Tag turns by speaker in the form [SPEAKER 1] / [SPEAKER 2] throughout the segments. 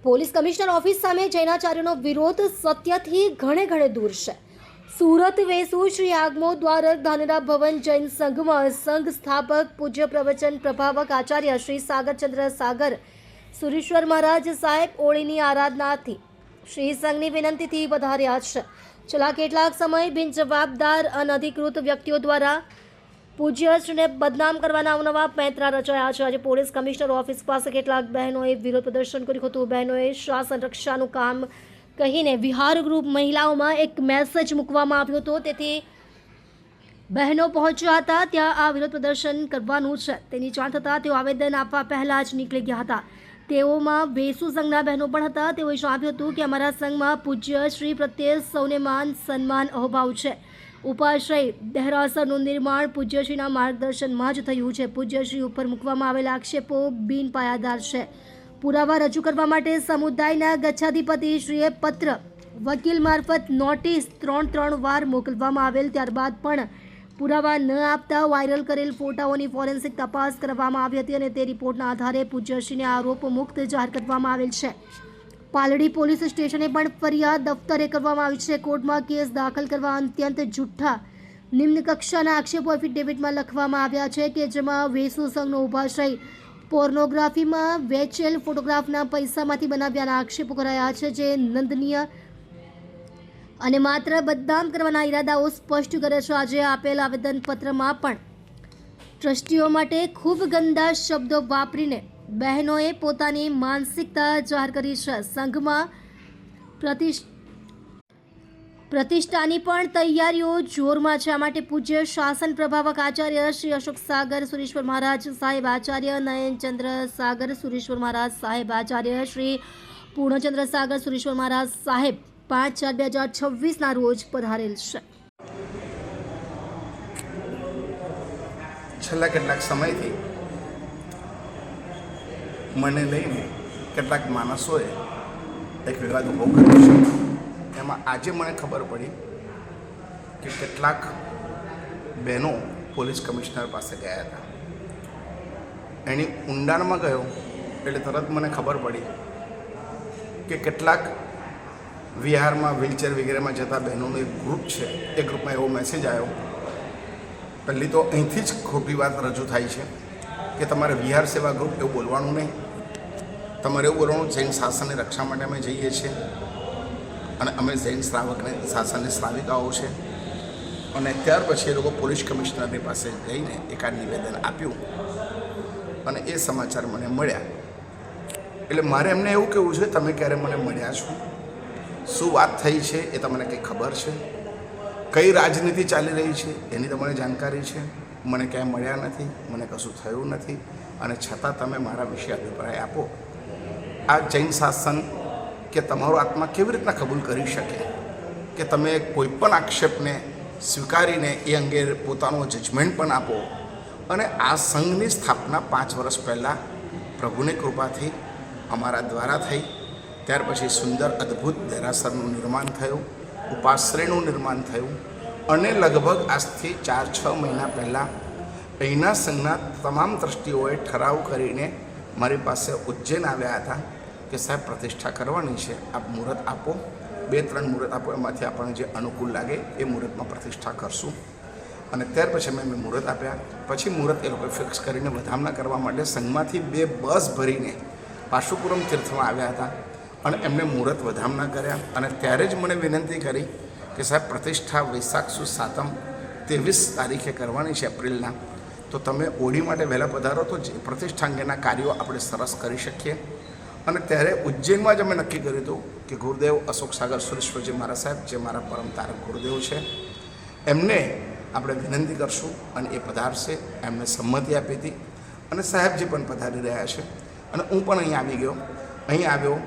[SPEAKER 1] Police commissioner office સામે જૈનાચાર્યનો વિરોધ સત્યથી ઘણે દૂર છે. સુરત વેસુ શ્રી આગમો દ્વારક ધાનેરા ભવન જૈન સંઘમાં સંઘ સ્થાપક પૂજ્ય પ્રવચન પ્રભાવક આચાર્ય શ્રી સાગરચંદ્ર સાગર સુરેશ્વર મહારાજ સાહેબ ઓળીની આરાધનાથી શ્રી સંઘની વિનંતીથી વધાર્યા છે. છેલ્લા કેટલાક સમય બિનજવાબદાર અનધિકૃત વ્યક્તિઓ દ્વારા પૂજ્યશ્રીને બદનામ કરવાના અવનવા પેંતરા રચાયા છે. આજે પોલીસ કમિશનર ઓફિસ પાસે કેટલાક બહેનોએ વિરોધ પ્રદર્શન કર્યું હતું. બહેનોએ શાસન રક્ષાનું કામ કહીને વિહાર ગ્રુપ મહિલાઓમાં એક મેસેજ મૂકવામાં આવ્યો હતો. તેથી બહેનો પહોંચ્યા હતા ત્યાં આ વિરોધ પ્રદર્શન કરવાનું છે તેની જાણ થતાં તેઓ આવેદન આપવા પહેલાં જ નીકળી ગયા હતા. તેઓમાં વેસુ સંઘના બહેનો પણ હતા. તેઓએ જણાવ્યું હતું કે અમારા સંઘમાં પૂજ્ય શ્રી પ્રત્યે સૌને માન સન્માન અહોભાવ છે. ઉપાશ્રય દેહરાસરનું નિર્માણ પૂજ્યશ્રીના માર્ગદર્શનમાં જ થયું છે. પૂજ્યશ્રી ઉપર મૂકવામાં આવેલા આક્ષેપો બિનપાયાદાર છે. પુરાવા રજૂ કરવા માટે સમુદાયના ગચ્છાધિપતિશ્રીએ પત્ર વકીલ મારફત નોટિસ 3 વાર મોકલવામાં આવેલ. ત્યારબાદ પણ પુરાવા ન આપતા વાયરલ કરેલ ફોટાઓની ફોરેન્સિક તપાસ કરવામાં આવી હતી અને તે રિપોર્ટના આધારે પૂજ્યશ્રીને આરોપ મુક્ત જાહેર કરવામાં આવેલ છે. પાલડી પોલીસ સ્ટેશને પણ ફરિયાદ દફતરે કરવામાં આવી છે. કોર્ટમાં કેસ દાખલ કરવા અત્યંત જૂઠ્ઠા નિમ્ન કક્ષાના આક્ષેપો એફિડેવિટમાં લખવામાં આવ્યા છે કે જેમાં વેસુ સંઘનો ઉભાશ્રય પોર્નોગ્રાફીમાં વેચેલ ફોટોગ્રાફના પૈસામાંથી બનાવ્યાના આક્ષેપો કરાયા છે, જે નિંદનીય અને માત્ર બદનામ કરવાના ઈરાદાઓ સ્પષ્ટ કરે છે. આજે આપેલ આવેદનપત્રમાં પણ ટ્રસ્ટીઓ માટે ખૂબ ગંદા શબ્દો વાપરીને બહેનોએ પોતાની માનસિકતા જાહેર કરી છે. સંઘમાં પ્રતિષ્ઠાની પણ તૈયારીઓ જોરમાં છે. આ માટે પૂજ્ય શાસન પ્રભાવક આચાર્ય શ્રી અશોક સાગર સુરેશ્વર મહારાજ સાહેબ આચાર્ય નયનચંદ્ર સાગર સુરેશ્વર મહારાજ સાહેબ આચાર્ય શ્રી પૂર્ણચંદ્ર સાગર સુરેશ્વર મહારાજ સાહેબ 5/4/2026 રોજ પધારેલ છે.
[SPEAKER 2] છેલ્લા કેટલાક સમયથી મને લઈને કેટલાક માણસોએ એક વિવાદ ઊભો કર્યો છે. એમાં આજે મને ખબર પડી કે કેટલાક બહેનો પોલીસ કમિશનર પાસે ગયા હતા. એની ઊંડાણમાં ગયો એટલે તરત મને ખબર પડી કે કેટલાક વિહારમાં વ્હીલચેર વગેરેમાં જતા બહેનોનું એક ગ્રુપ છે. એ ગ્રુપમાં એવો મેસેજ આવ્યો. પહેલી તો અહીંથી જ ખોટી વાત રજૂ થાય છે કે તમારે વિહાર સેવા ગ્રુપ એવું બોલવાનું નહીં. તમારે એવું બોલવાનું જૈન શાસનની રક્ષા માટે અમે જઈએ છીએ અને અમે જૈન શ્રાવકને શાસનની શ્રાવિકાઓ છે. અને ત્યાર પછી એ લોકો પોલીસ કમિશનરની પાસે જઈને એકાદ નિવેદન આપ્યું અને એ સમાચાર મને મળ્યા. એટલે મારે એમને એવું કહેવું છે, તમે ક્યારે મને મળ્યા છો? શું વાત થઈ છે એ તમને કંઈ ખબર છે? કઈ રાજનીતિ ચાલી રહી છે એની તમને જાણકારી છે? મને ક્યાંય મળ્યા નથી, મને કશું થયું નથી, અને છતાં તમે મારા વિશે અભિપ્રાય આપો. આ જૈન શાસન કે તમારો આત્મા કેવી રીતના કબૂલ કરી શકે કે તમે કોઈ પણ આક્ષેપને સ્વીકારીને એ અંગે પોતાનો જજમેન્ટ પણ આપો? અને આ સંઘની સ્થાપના 5 વર્ષ પહેલાં પ્રભુની કૃપાથી અમારા દ્વારા થઈ. ત્યાર પછી સુંદર અદ્ભુત દેરાસરનું નિર્માણ થયું, ઉપાશ્રયનું નિર્માણ થયું, અને લગભગ આજથી 4-6 મહિના પહેલાં અહીંના સંઘના તમામ ટ્રસ્ટીઓએ ઠરાવ કરીને મારી પાસે ઉજ્જૈન આવ્યા હતા કે સાહેબ પ્રતિષ્ઠા કરવાની છે, આપ મુહૂર્ત આપો. 2-3 મુહૂર્ત આપો, એમાંથી આપણને જે અનુકૂળ લાગે એ મુહૂર્તમાં પ્રતિષ્ઠા કરશું. અને ત્યાર પછી મેં મુહૂર્ત આપ્યા. પછી મુહૂર્ત એ લોકોએ ફિક્સ કરીને વધામણા કરવા માટે સંઘમાંથી 2 બસ ભરીને પાશુપુરમ તીર્થમાં આવ્યા હતા અને એમને મુહૂર્ત વધામણા કર્યા. અને ત્યારે જ મને વિનંતી કરી કે સાહેબ પ્રતિષ્ઠા વૈશાખ સુદ સાતમ 23 તારીખે કરવાની છે એપ્રિલના, તો તમે ઓળી માટે વહેલા પધારો તો પ્રતિષ્ઠા અંગેના કાર્યો આપણે સરસ કરી શકીએ. અને ત્યારે ઉજ્જૈનમાં જ અમે નક્કી કર્યું હતું કે ગુરુદેવ અશોક સાગર સુરેશ્વરજી મારા સાહેબ, જે મારા પરમ તારક ગુરુદેવ છે, એમને આપણે વિનંતી કરશું અને એ પધારશે. એમને સંમતિ આપી હતી અને સાહેબજી પણ પધારી રહ્યા છે. અને હું પણ અહીં આવી ગયો. અહીં આવ્યો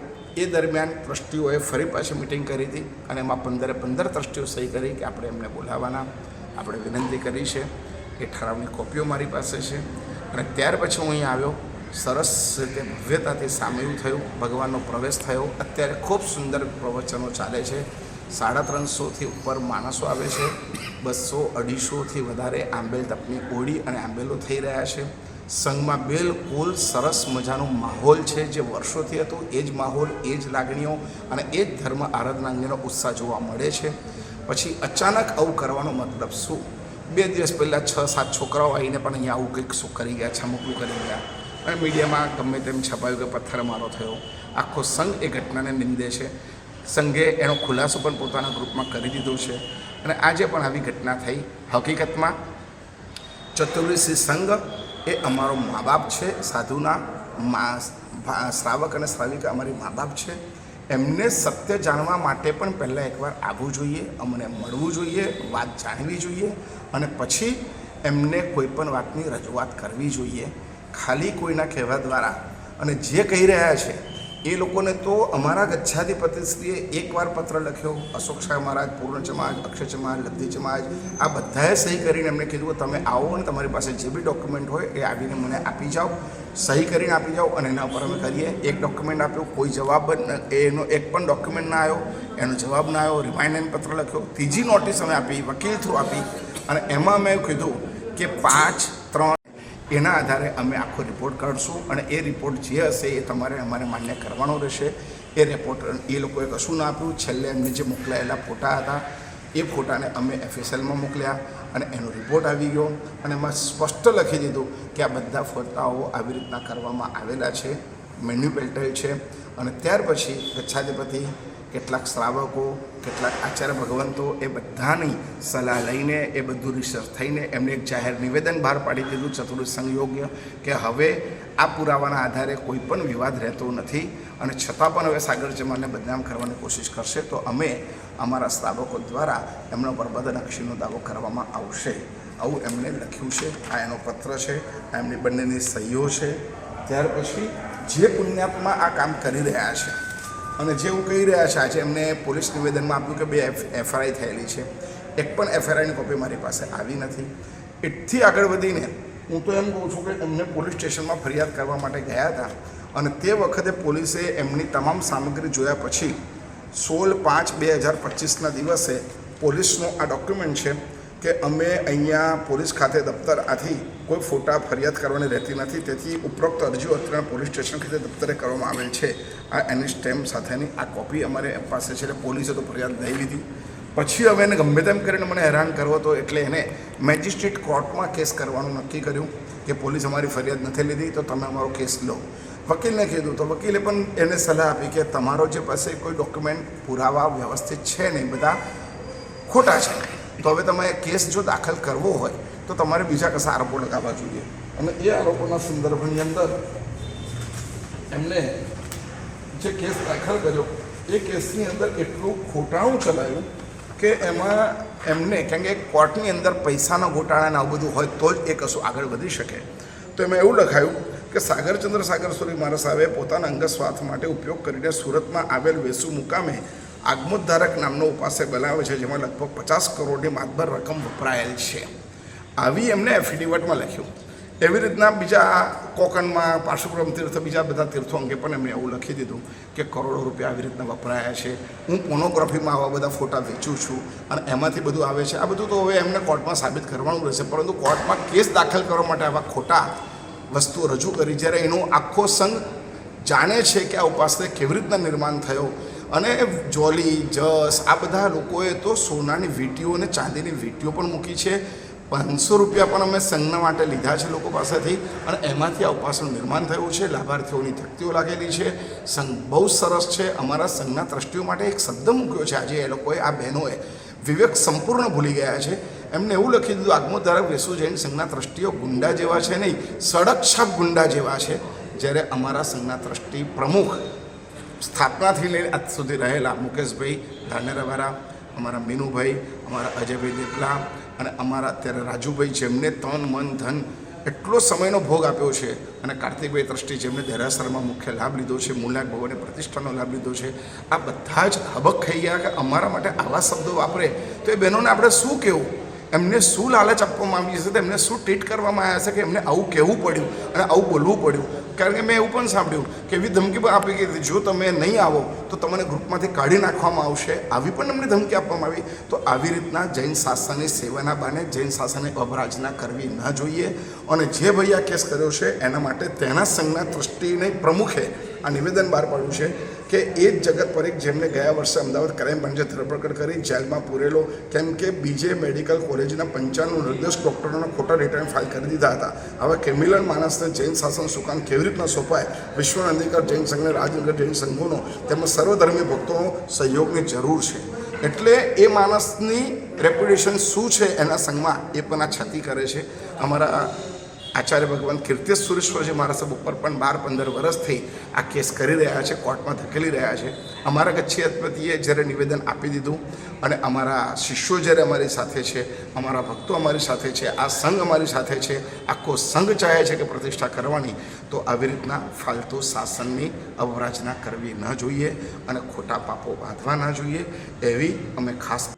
[SPEAKER 2] એ દરમિયાન ટ્રસ્ટીઓએ ફરી પાછી મિટિંગ કરી હતી અને એમાં 15 ટ્રસ્ટીઓ સહી કરી કે આપણે એમને બોલાવવાના. આપણે વિનંતી કરી છે. એ ઠરાવની કોપીઓ મારી પાસે છે. અને ત્યાર પછી હું અહીં આવ્યો. સરસ રીતે ભવ્યતાથી સામેલ થયું, ભગવાનનો પ્રવેશ થયો. અત્યારે ખૂબ સુંદર પ્રવચનો ચાલે છે. 350થી ઉપર માણસો આવે છે. 200-250થી વધારે આંબેલ તપની ઓળી અને આંબેલો થઈ રહ્યા છે. સંઘમાં બિલકુલ સરસ મજાનો માહોલ છે, જે વર્ષોથી હતો એ જ માહોલ, એ જ લાગણીઓ અને એ જ ધર્મ આરાધના અંગેનો ઉત્સાહ જોવા મળે છે. પછી અચાનક આવું કરવાનો મતલબ શું? 2 દિવસ પહેલાં 6-7 છોકરાઓ આવીને પણ અહીંયા આવું કંઈક શું કરી ગયા, છમકલું કરી ગયા અને મીડિયામાં ગમે તેમ છપાયું કે પથ્થરમારો થયો. આખો સંઘ એ ઘટનાને નિંદે છે. સંઘે એનો ખુલાસો પણ પોતાના ગ્રુપમાં કરી દીધો છે અને આજે પણ આવી ઘટના થઈ. હકીકતમાં ચતુર્વેશી સંઘ એ અમારો મા બાપ છે, સાધુના શ્રાવક અને શ્રાવિકા અમારી મા બાપ છે. એમને સત્ય જાણવા માટે પણ પહેલાં એકવાર આવવું જોઈએ, અમને મળવું જોઈએ, વાત જાણવી જોઈએ અને પછી એમને કોઈ પણ વાતની રજૂઆત કરવી જોઈએ. ખાલી કોઈના કહેવા દ્વારા અને જે કહી રહ્યા છે એ લોકોને તો અમારા ગચ્છાધિપતિશ્રીએ એકવાર પત્ર લખ્યો, અશોક શાહ મહારાજ, પૂર્ણ સમાજ, અક્ષય સમાજ, લબ્ધિ સમાજ, આ બધાએ સહી કરીને એમને કીધું તમે આવો અને તમારી પાસે જે બી ડોક્યુમેન્ટ હોય એ આવીને મને આપી જાઓ, સહી કરીને આપી જાઓ અને એના ઉપર અમે કરીએ. એક ડોક્યુમેન્ટ આપ્યો, કોઈ જવાબ એનો એક પણ ડોક્યુમેન્ટ ના આવ્યો, એનો જવાબ ના આવ્યો. રિમાઇન્ડર પત્ર લખ્યો, ત્રીજી નોટિસ અમે આપી, વકીલ થ્રુ આપી અને એમાં મેં કીધું કે 5-3 એના આધારે અમે આખો રિપોર્ટ કાઢશું અને એ રિપોર્ટ જે હશે એ તમારે અમારે માન્ય કરવાનો રહેશે. એ રિપોર્ટ એ લોકોએ કશું ના આપ્યું. છેલ્લે એમને જે મોકલાયેલા ફોટા હતા એ ફોટાને અમે FSLમાં મોકલ્યા અને એનો રિપોર્ટ આવી ગયો અને એમાં સ્પષ્ટ લખી દીધું કે આ બધા ફોટાઓ આવી રીતના કરવામાં આવેલા છે, મેન્યુપ્યુલેટેડ છે. અને ત્યાર પછી ગચ્છાધિપતિ, કેટલાક શ્રાવકો, કેટલાક આચાર્ય ભગવંતો એ બધાની સલાહ લઈને એ બધું રિસર્ચ થઈને એમને એક જાહેર નિવેદન બહાર પાડી દીધું ચતુર્વેશ સંઘ યોગ્ય કે હવે આ પુરાવાના આધારે કોઈ પણ વિવાદ રહેતો નથી અને છતાં પણ હવે સાગર જમાને બદનામ કરવાની કોશિશ કરશે તો અમે અમારા શ્રાવકો દ્વારા એમના પર બદનક્ષીનો દાવો કરવામાં આવશે. આવું એમણે લખ્યું છે. આ એનો પત્ર છે, આ એમની બંનેની સહીઓ છે. ત્યાર પછી જે પુણ્યાત્મા આ કામ કરી રહ્યા છે અને જે હું કહી રહ્યા છે, આજે એમને પોલીસ નિવેદનમાં આપ્યું કે 2 FIR થયેલી છે, એક પણ FIRની કોપી મારી પાસે આવી નથી. એટલી આગળ વધીને હું તો એમ કહું છું કે એમને પોલીસ સ્ટેશનમાં ફરિયાદ કરવા માટે ગયા હતા અને તે વખતે પોલીસે એમની તમામ સામગ્રી જોયા પછી 16/5/2025ના દિવસે પોલીસનો આ ડોક્યુમેન્ટ છે કે અમે અહીંયા પોલીસ ખાતે દફતર આથી કોઈ ફોટા ફરિયાદ કરવાની રહેતી નથી, તેથી ઉપરોક્ત અરજીઓ અત્યારે પોલીસ સ્ટેશન ખાતે દફતરે કરવામાં આવેલ છે. આ એની સ્ટેમ્પ સાથેની આ કોપી અમારે પાસે છે. એટલે પોલીસે તો ફરિયાદ લઈ લીધી. પછી હવે એને ગમે તેમ કરીને મને હેરાન કરવો હતો એટલે એને મેજિસ્ટ્રેટ કોર્ટમાં કેસ કરવાનું નક્કી કર્યું કે પોલીસ અમારી ફરિયાદ નથી લીધી તો તમે અમારો કેસ લો. વકીલને કીધું તો વકીલે પણ એને સલાહ આપી કે તમારો જે પાસે કોઈ ડોક્યુમેન્ટ પુરાવા વ્યવસ્થિત છે નહીં, બધા ખોટા છે, તો હવે તમે કેસ જો દાખલ કરવો હોય તો તમારે બીજા કશા આરોપો લગાવવા જોઈએ. અને એ આરોપોના સંદર્ભની અંદર એમને જે કેસ દાખલ કર્યો એ કેસની અંદર એટલું ખોટાણું ચલાવ્યું કે એમાં એમને, કારણ કે કોર્ટની અંદર પૈસાના ગોટાળાને આવું બધું હોય તો જ એ કશું આગળ વધી શકે. તો એમાં એવું લખાયું કે સાગરચંદ્ર સાગરસુરી મહારાજ સાહેબે પોતાના અંગત સ્વાર્થ માટે ઉપયોગ કરીને સુરતમાં આવેલ વેસુ મુકામે આગમોદ્ધારક નામનો ઉપાસક બનાવે છે, જેમાં લગભગ 50 કરોડની માતબર રકમ વપરાયેલ છે. આવી એમને એફિડેવિટમાં લખ્યું. એવી રીતના બીજા કોકણમાં પાર્શુપુરમ તીર્થ, બીજા બધા તીર્થો અંગે પણ એમણે એવું લખી દીધું કે કરોડો રૂપિયા આવી રીતના વપરાયા છે. હું પોર્નોગ્રાફીમાં આવા બધા ફોટા વેચું છું અને એમાંથી બધું આવે છે. આ બધું તો હવે એમને કોર્ટમાં સાબિત કરવાનું રહેશે, પરંતુ કોર્ટમાં કેસ દાખલ કરવા માટે આવા ખોટા વસ્તુઓ રજૂ કરી, જ્યારે એનો આખો સંઘ જાણે છે કે આ ઉપાસને કેવી રીતના નિર્માણ થયો. અને જોલી, જસ, આ બધા લોકોએ તો સોનાની વીંટીઓ અને ચાંદીની વીંટીઓ પણ મૂકી છે. 500 રૂપિયા પણ અમે સંઘના માટે લીધા છે લોકો પાસેથી અને એમાંથી આ ઉપાસનું નિર્માણ થયું છે. લાભાર્થીઓની તકતીઓ લાગેલી છે. સંઘ બહુ સરસ છે. અમારા સંઘના ટ્રસ્ટીઓ માટે એક શબ્દ મૂક્યો છે. આજે એ લોકોએ, આ બહેનોએ વિવેક સંપૂર્ણ ભૂલી ગયા છે. એમને એવું લખી દીધું, આગમોદ્ધારક વેસુ જૈન સંઘના ટ્રસ્ટીઓ ગુંડા જેવા છે નહીં, સડકછાપ ગુંડા જેવા છે. જ્યારે અમારા સંઘના ટ્રસ્ટી પ્રમુખ સ્થાપનાથી લઈને આજ સુધી રહેલા મુકેશભાઈ ધાનેરાવાળા, અમારા મીનુભાઈ, અમારા અજયભાઈ દેપલા અને અમારા અત્યારે રાજુભાઈ, જેમને તન મન ધન એટલો સમયનો ભોગ આપ્યો છે, અને કાર્તિકભાઈ ટ્રસ્ટી જેમને દેરાસરમાં મુખ્ય લાભ લીધો છે, મૂલાક ભવને પ્રતિષ્ઠાનો લાભ લીધો છે, આ બધા જ હબક ખાઈ ગયા કે અમારા માટે આવા શબ્દો વાપરે તો એ બહેનોને આપણે શું કહેવું? એમને શું લાલચ આપવામાં આવી છે? તો એમને શું ટ્રીટ કરવામાં આવ્યા છે કે એમને આવું કહેવું પડ્યું અને આવું બોલવું પડ્યું? કારણ કે મેં એવું પણ સાંભળ્યું કે એવી ધમકી પણ આપી કે જો તમે નહીં આવો તો તમને ગ્રુપમાંથી કાઢી નાખવામાં આવશે, આવી પણ અમને ધમકી આપવામાં આવી. તો આવી રીતના જૈન શાસનની સેવાના બાને જૈન શાસનને અભરાજના કરવી ન જોઈએ. અને જે ભાઈ આ કેસ કર્યો છે એના માટે તેના સંઘના ટ્રસ્ટીને પ્રમુખે આ નિવેદન બહાર પાડ્યું છે કે એ જ જગત પરીખ જેમને ગયા વર્ષે અમદાવાદ ક્રાઇમ બ્રાન્ચે ધરપકડ કરી જેલમાં પૂરેલો, કેમ કે બીજે મેડિકલ કોલેજના 95 નિર્દોષ ડૉક્ટરોના ખોટા રિટર્ન ફાઇલ કરી દીધા હતા. હવે ક્રિમિનલ માણસને જૈન શાસન સુકાન કેવી રીતના સોંપાય? વિશ્વ નંદીકર જૈન સંઘને રાજનગર જૈન સંઘોનો તેમજ સર્વધર્મી ભક્તોનો સહયોગની જરૂર છે. એટલે એ માણસની રેપ્યુટેશન શું છે એના સંઘમાં એ પણ આ છતી કરે છે. અમારા આચાર્ય ભગવાન કીર્તિશ સુરેશ્વરજી મારા સાહેબ ઉપર પણ 12-15 વર્ષથી આ કેસ કરી રહ્યા છે, કોર્ટમાં ધકેલી રહ્યા છે. અમારા ગચ્છી અધિપતિએ જ્યારે નિવેદન આપી દીધું અને અમારા શિષ્યો જ્યારે અમારી સાથે છે, અમારા ભક્તો અમારી સાથે છે, આ સંઘ અમારી સાથે છે, આખો સંઘ ચાહે છે કે પ્રતિષ્ઠા કરવાની, તો આવી રીતના ફાલતુ શાસનની અવરાજના કરવી ન જોઈએ અને ખોટા પાપો બાંધવા ન જોઈએ એવી અમે ખાસ.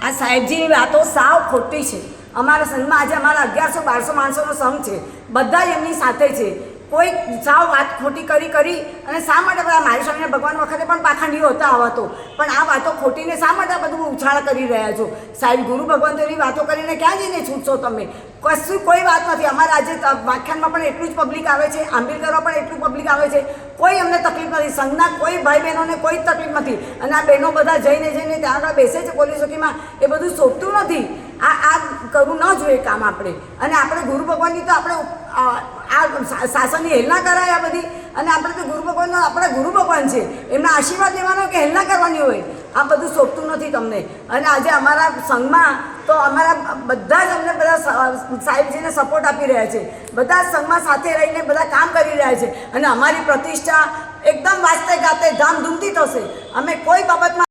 [SPEAKER 3] આ સાહેબજીની વાતો સાવ ખોટી છે. અમારા સંઘમાં આજે અમારા 1100-1200 માણસોનો સંઘ છે, બધા જ એમની સાથે છે. કોઈ સાવ વાત ખોટી કરી અને શા માટે મારી સ્વામીના ભગવાન વખતે પણ પાખંડીઓ હતા આવા તો, પણ આ વાતો ખોટીને શા માટે બધું ઉછાળ કરી રહ્યા છો? સાહેબ ગુરુ ભગવાન તો એવી વાતો કરીને ક્યાં જઈને છૂટશો તમે? કશું કોઈ વાત નથી. અમારા આજે વ્યાખ્યાનમાં પણ એટલું જ પબ્લિક આવે છે, આંબેડકરમાં પણ એટલું પબ્લિક આવે છે, કોઈ અમને તકલીફ નથી. સંઘના કોઈ ભાઈ બહેનોને કોઈ તકલીફ નથી. અને આ બહેનો બધા જઈને ત્યાં આગળ બેસે છે પોલીસ ચોકીમાં, એ બધું શોભતું નથી. આ કરવું ન જોઈએ કામ આપણે. અને આપણે ગુરુ ભગવાનની તો આપણે આ શાસનની હેલના કરાય આ બધી. અને આપણે તો ગુરુ ભગવાનનો આપણા ગુરુ ભગવાન છે, એમના આશીર્વાદ લેવાનો કે હેલના કરવાની હોય? આ બધું શોભતું નથી તમને. અને આજે અમારા સંઘમાં તો અમારા બધા જ અમને બધા સાહેબજીને સપોર્ટ આપી રહ્યા છે. બધા સંઘમાં સાથે રહીને બધા કામ કરી રહ્યા છે. અને અમારી પ્રતિષ્ઠા એકદમ વાસ્તે ગાતે ધામધૂમથી થશે. અમે કોઈ બાબતમાં